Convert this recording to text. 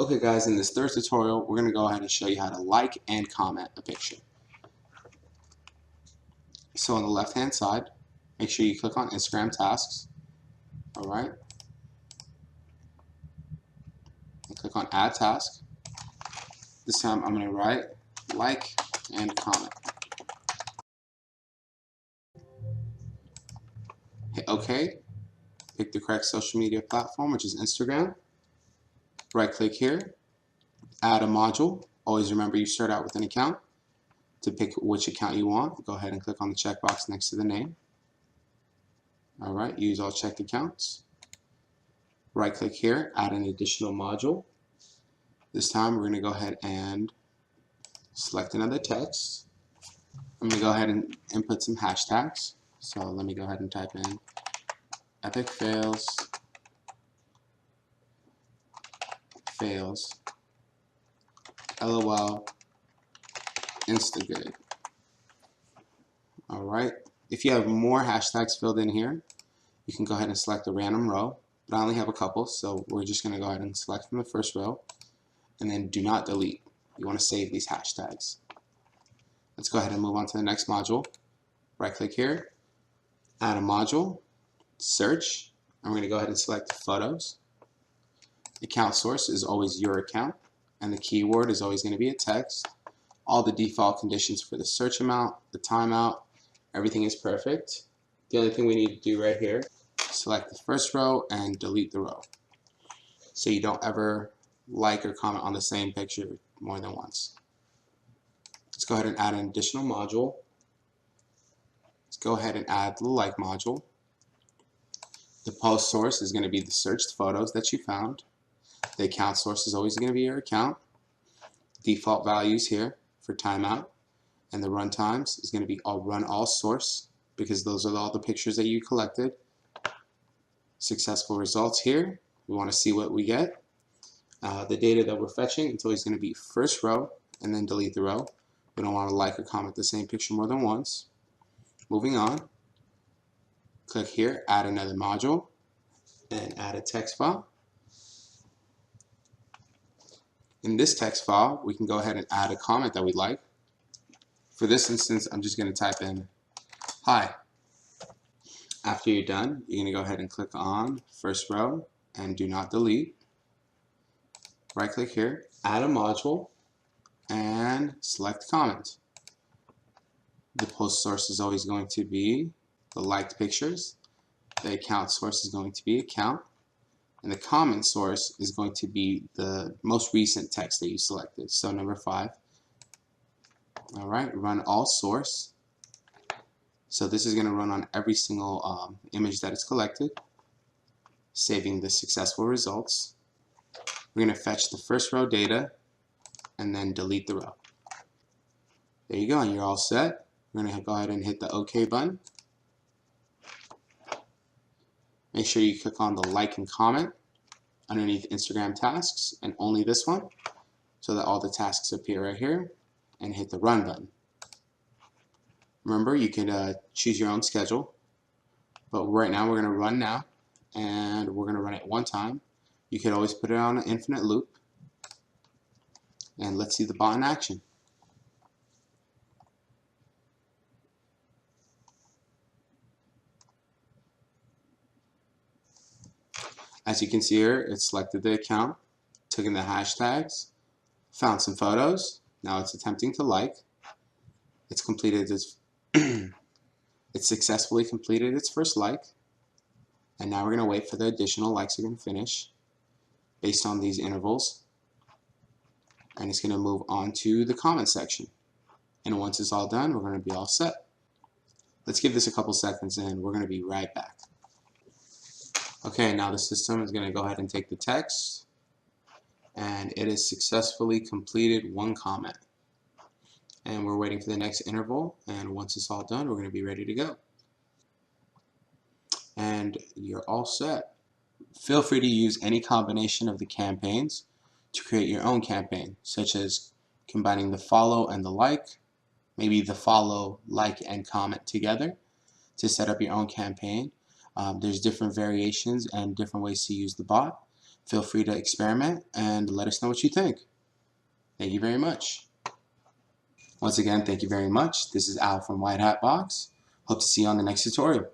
Okay guys, in this third tutorial, we're going to go ahead and show you how to like and comment a picture. So on the left hand side, make sure you click on Instagram tasks, alright, and click on add task. This time I'm going to write like and comment. Hit OK, pick the correct social media platform, which is Instagram. Right click here, add a module. Always remember you start out with an account. To pick which account you want, go ahead and click on the checkbox next to the name. Alright, use all checked accounts. Right click here, add an additional module. This time we're going to go ahead and select another text. I'm going to go ahead and input some hashtags. So let me go ahead and type in epic fails, LOL, Instagood. Alright, if you have more hashtags filled in here, you can go ahead and select a random row, but I only have a couple, so we're just going to go ahead and select from the first row, and then do not delete. You want to save these hashtags. Let's go ahead and move on to the next module. Right click here, add a module, search, and we're going to go ahead and select photos. Account source is always your account, and the keyword is always going to be a text. All the default conditions for the search amount, the timeout, everything is perfect. The only thing we need to do right here, select the first row and delete the row, so you don't ever like or comment on the same picture more than once. Let's go ahead and add an additional module. Let's go ahead and add the like module. The post source is going to be the searched photos that you found. The account source is always going to be your account. Default values here for timeout, and the run times is going to be run all source, because those are all the pictures that you collected. Successful results here, we want to see what we get. The data that we're fetching, it's always going to be first row and then delete the row. We don't want to like or comment the same picture more than once. Moving on, click here, add another module, and add a text file. In this text file, we can go ahead and add a comment that we like. For this instance, I'm just going to type in hi. After you're done, you're going to go ahead and click on first row and do not delete. Right click here, add a module, and select comment. The post source is always going to be the liked pictures. The account source is going to be account. And the comment source is going to be the most recent text that you selected. So number 5. Alright, run all source. So this is going to run on every single image that is collected, saving the successful results. We're going to fetch the first row data and then delete the row. There you go, and you're all set. We're going to go ahead and hit the OK button. Make sure you click on the like and comment underneath Instagram tasks, and only this one, so that all the tasks appear right here, and hit the run button. Remember, you can choose your own schedule, but right now we're going to run now, and we're going to run it one time. You could always put it on an infinite loop, and let's see the bot in action. As you can see here, it selected the account, took in the hashtags, found some photos. Now it's attempting to like. It's completed its it successfully completed its first like, and now we're going to wait for the additional likes to finish based on these intervals, and it's going to move on to the comment section. And once it's all done, we're going to be all set. Let's give this a couple seconds and we're going to be right back. Okay, now the system is going to go ahead and take the text, and it has successfully completed one comment. And we're waiting for the next interval, and once it's all done, we're going to be ready to go. And you're all set. Feel free to use any combination of the campaigns to create your own campaign, such as combining the follow and the like, maybe the follow, like, and comment together to set up your own campaign. There's different variations and different ways to use the bot, Feel free to experiment and let us know what you think. Thank you very much. Once again, thank you very much. This is Al from White Hat Box. Hope to see you on the next tutorial.